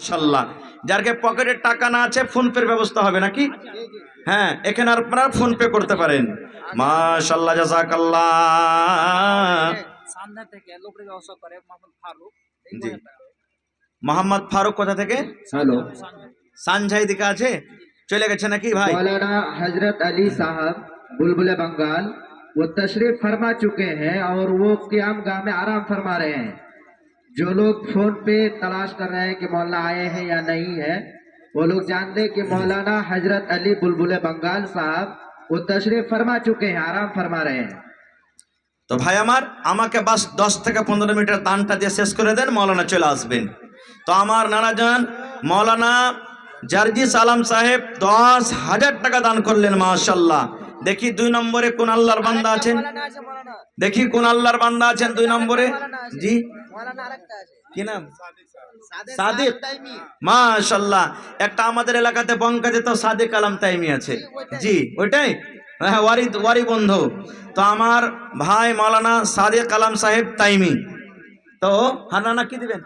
মাশাআল্লাহ। যার কে পকেটে টাকা না আছে ফোন পের ব্যবস্থা হবে নাকি? হ্যাঁ, এখানে আপনারা ফোন পে করতে পারেন। মাশাআল্লাহ, জাযাকাল্লাহ। সামনে থেকে লোকের ব্যবস্থা করে মোহাম্মদ ফারুক। জি, মোহাম্মদ ফারুক কোথা থেকে? हेलो। সানঝাই দিকে আছে, চলে গেছে নাকি ভাই? मौलाना हजरत अली साहब बुलबुल बंगाल वो तशरीफ फरमा चुके हैं और वो क़ियाम गाह में आराम फरमा रहे हैं। जो लोग फोन पे तलाश कर रहे हैं कि मौलाना आए हैं या नहीं है, वो लोग जान लें कि मौलाना हजरत अली बुलबुल बंगाल साहब वो तशरीफ फरमा चुके हैं, आराम फरमा रहे हैं। তো ভাই আমার, আমাকে বাস 10 থেকে 15 মিনিটের দানটা দিয়ে শেষ করে দেন, মৌলানা চলে আসবেন। তো আমার নানা যান মৌলানা জার্জিস আলম সাহেব 10,000 টাকা দান করলেন, মাশাআল্লাহ। দেখি 2 নম্বরে কোন আল্লাহর বান্দা আছেন, দেখি কোন আল্লাহর বান্দা আছেন 2 নম্বরে। জি, কি নাম? সাদিক। মাশাআল্লাহ, একটা আমাদের এলাকাতে বঙ্কাতে তো সাদিক আলম তাইমি আছে। জি, ওইটাই, হ্যাঁ, ওয়ারি বন্ধু। তো আমার ভাই মাওলানা সাদিক আলম সাহেব তাইমি। তো হানানা কি দিবেন?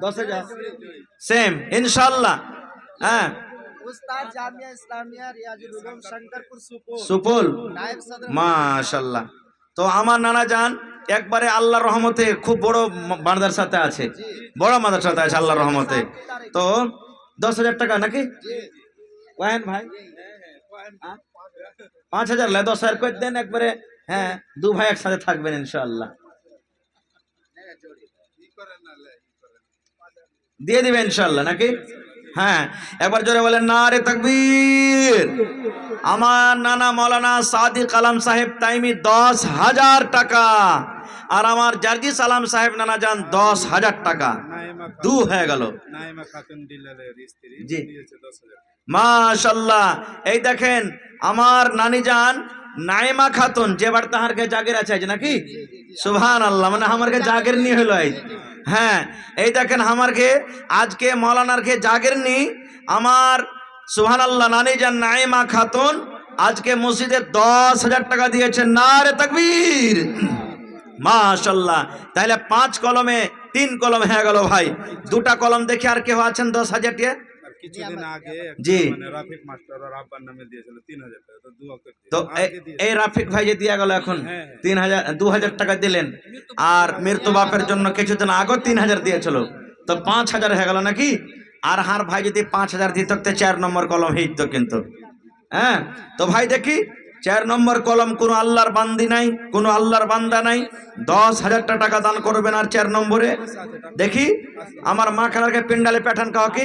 10,000 সেম ইনশাআল্লাহ। হ্যাঁ, उस्ताद जामिया इस्लामिया रियाजुल उलूम शंकरपुर সুপল, नायब सदर। মাশাআল্লাহ। তো আমার নানা জান একবারে আল্লাহর রহমতে খুব বড় মাদ্রাসাতে আছে, বড় মাদ্রাসাতে আছে আল্লাহর রহমতে। তো 10,000 টাকা নাকি ওয়াহেন ভাই? 5,000 লে 10,000 করে দেন একবারে। হ্যাঁ, 2 ভাই একসাথে থাকবেন ইনশাআল্লাহ, দিয়ে দিবেন ইনশাআল্লাহ নাকি? হ্যাঁ, একবার জোরে বলেন নারে তাকবীর। আমার নানা মৌলানা সাদিক আলম সাহেব তাইমি 10,000 টাকা, আর আমার জার্জিস আলম সাহেব নানা যান 10,000 টাকা, 2 হয়ে গেল। জি, মাশাআল্লাহ। এই দেখেন আমার নানি যান নাইমা খাতুন, যে বার তাহারকে জাগের আছে নাকি? সুবহানাল্লাহ, মানে আমারকে জাগের নি হলো। হ্যাঁ, এই দেখেন আমারকে আজকে মৌলানারকে জাগের নি আমার, সুবহানাল্লাহ, নানি যান নাইমা খাতুন আজকে মসজিদে 10,000 টাকা দিয়েছেন, নারে তাকবীর, মাশাআল্লাহ। তাহলে 5 কলমে 3 কলম হয়ে গেল ভাই। 2টা কলম দেখে আর কেউ আছেন 10,000 টাকা? কিছুদিন আগে জি, রাফিক মাস্টার আর আব্বার নামে দিয়েছিল 3,000 টাকা, তো দোয়া করে তো এই রাফিক ভাই যে দিয়া গেল এখন 2,000 টাকা দিলেন, আর মৃত্যু বাপের জন্য কিছুদিন আগে 3,000 দিয়েছিল, তো 5,000 হয়ে গেল নাকি? আর হার ভাই যদি 5,000 দিত তো 4 নম্বর কলম হইতো কিন্তু। হ্যাঁ, তো ভাই দেখি 4 নম্বর কলম কোন আল্লাহর বান্দি নাই, কোন আল্লাহর বান্দা নাই, 10,000 টাকা দান করবেন। আর 4 নম্বরে দেখি আমার মা খালাকে পিন্ডালে পাঠান কাউকে।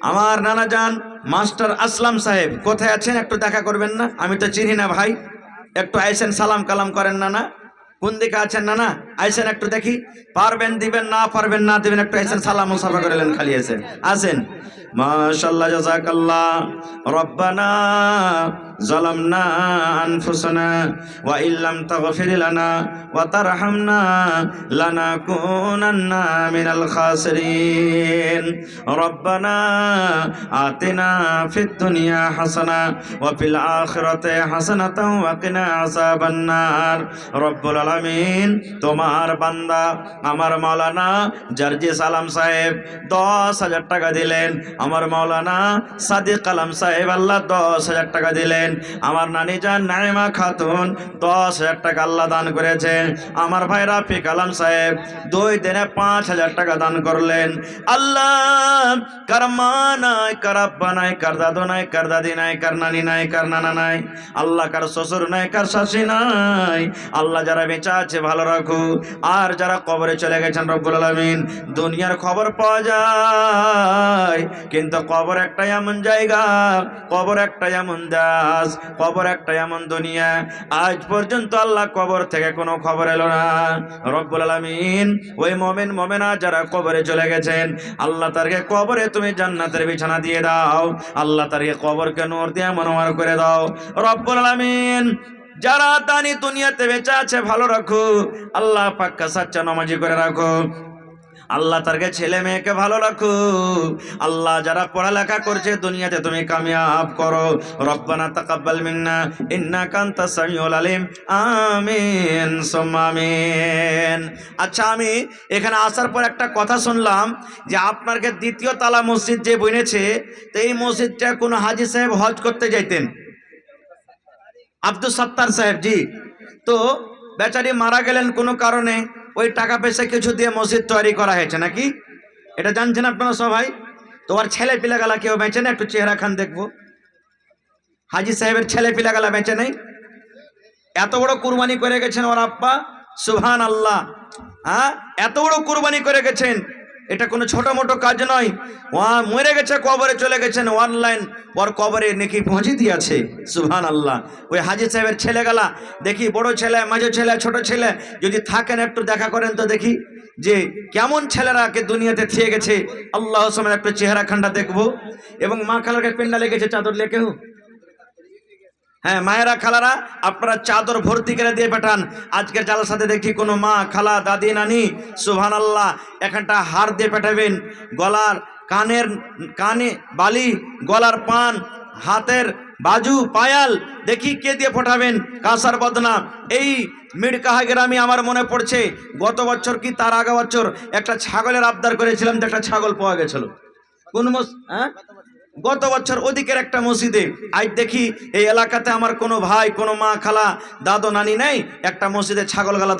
আমার নানা যান মাস্টার আসলাম সাহেব কোথায় আছেন, একটু দেখা করবেন না? আমি তো চিনি না ভাই, একটু আইসেন, সালাম কালাম করেন নানা। কোন দিকে আছেন নানা? আইসেন একটু দেখি, পারবেন দিবেন, না পারবেন না দিবেন, একটু আইসেন, সালাম মুসাফা করেলেন খালি আছেন, আসেন। মাশাআল্লাহ, জাযাকাল্লাহ। রব্বানা যালামনা আনফুসানা ওয়া ইল্লাম তাগফির লানা ওয়া তারহামনা লানাকুনান্না মিনাল খাসিরিন। রব্বানা আতিনা ফিদ দুনিয়া হাসানা ওয়া ফিল আখিরাতি হাসানাতাও ওয়া কিনা আযাবান নার। রব্বুল আলামিন, তোমার বান্দা আমার মাওলানা জার্জিস আলম সাহেব 10,000 টাকা দিলেন, আমার মাওলানা সাদিক আলম সাহেব আল্লাহ 10,000 টাকা দিলেন, আমার নানি জান নাইমা খাতুন 10,000 টাকা আল্লাহ দান করেছেন, আমার ভাই রাফিক আলম সাহেব 2 দিনে 5,000 টাকা দান করলেন। আল্লাহ কার মা নাই, কার আব্বা নাই, কার দাদু নাই, কার দাদি নাই, কার নানি নাই, কার নানা নাই, আল্লাহ কার শ্বশুর নাই, কার শাশি নাই, আল্লাহ যারা বেঁচে আছে ভালো রাখো, আর যারা কবরে চলে গেছেন রব্বুল আলামিন। দুনিয়ার খবর পাওয়া যায়, কিন্তু কবর একটা এমন জায়গা, কবর একটা এমন দাস, কবর একটা এমন দুনিয়া, আজ পর্যন্ত আল্লাহ কবর থেকে কোনো খবর এলো না রব্বুল আলামিন। ওই মুমিন মুমিনা যারা কবরে চলে গেছেন, আল্লাহ তারকে কবরে তুমি জান্নাতের বিছানা দিয়ে দাও, আল্লাহ তারকে কবরকে নূর দিয়ে মনোহর করে দাও রব্বুল আলামিন। যারা দানি দুনিয়াতে বেঁচে আছে ভালো রাখো, আল্লাহ পাক্কা সাচ্চা নামাজি করে রাখো, আল্লাহ তারকে ছেলে মেয়েকে ভালো রাখো। আল্লাহ যারা পড়ালেখা করছে দুনিয়াতে তুমি কামিয়াব করো। রব্বানা তাকাব্বাল মিন্না ইন্নাকা আনতাস সামিউল আলিম। আমিন সুম্মা আমিন। আচ্ছা, আমি এখানে আসার পর একটা কথা শুনলাম যে আপনাকে দ্বিতীয় তালা মসজিদ যে বনেছে, তো এই মসজিদটা কোন হাজী সাহেব হজ করতে যাইতেন, আব্দুল সত্তার সাহেব জি। তো বেচারি মারা গেলেন কোনো কারণে, ওই টাকা পয়সা কিছু দিয়ে মসজিদ তৈরি করা হয়েছে নাকি, এটা জানছেন আপনারা সবাই? তো ওর ছেলে পিলাগালা কেউ বেঁচে না? একটু চেহারা খান দেখবো। হাজী সাহেবের ছেলে পিলাগালা বেঁচে নেই? এত বড় কুরবানি করে গেছেন ওর আব্বা, সুবহান আল্লাহ। হ্যাঁ, এত বড় কুরবানি করে গেছেন, এটা কোনো ছোট মোটো কাজ নয়। ও মরে গেছে, কবরে চলে গেছেন, অনলাইন ওর কবরে নাকি পৌঁছে দিয়েছে, সুবহান আল্লাহ। ওই হাজী সাহেবের ছেলেগালা দেখি, বড় ছেলে, মাঝো ছেলে, ছোট ছেলে, যদি থাকেন একটু দেখা করেন তো দেখি যে কেমন ছেলেরাকে দুনিয়াতে থেকে গেছে। আল্লাহ সময় একটু চেহারা খান্ডা দেখবো। এবং মা খালাকে পেন্ডা লেগেছে চাদর লেখেও। হ্যাঁ, মায়েরা খালারা আপনারা চাদর ভর্তি করে দিয়ে পাঠান। আজকের জালসাতে দেখি কোনো মা খালা দাদি নানি, সুবহানাল্লাহ, এখানটা হার দিয়ে পাঠাবেন, গলার কানে বালি, গলার পান, হাতের বাজু, পায়াল, দেখি কে দিয়ে পাঠাবেন, কাঁসার বদনা। এই মিড়কাহা গ্রামে আমার মনে পড়ছে গত বছর কি তার আগা বছর একটা ছাগলের আবদার করেছিলাম, তো একটা ছাগল পাওয়া গেছিল। কোন গত বছর ওদিকের একটা মসজিদে। আজ দেখি এই এলাকাতে আমার কোনো ভাই, কোনো মা খালা, দাদু নানি নেই, একটা মসজিদে ছাগল গালা দান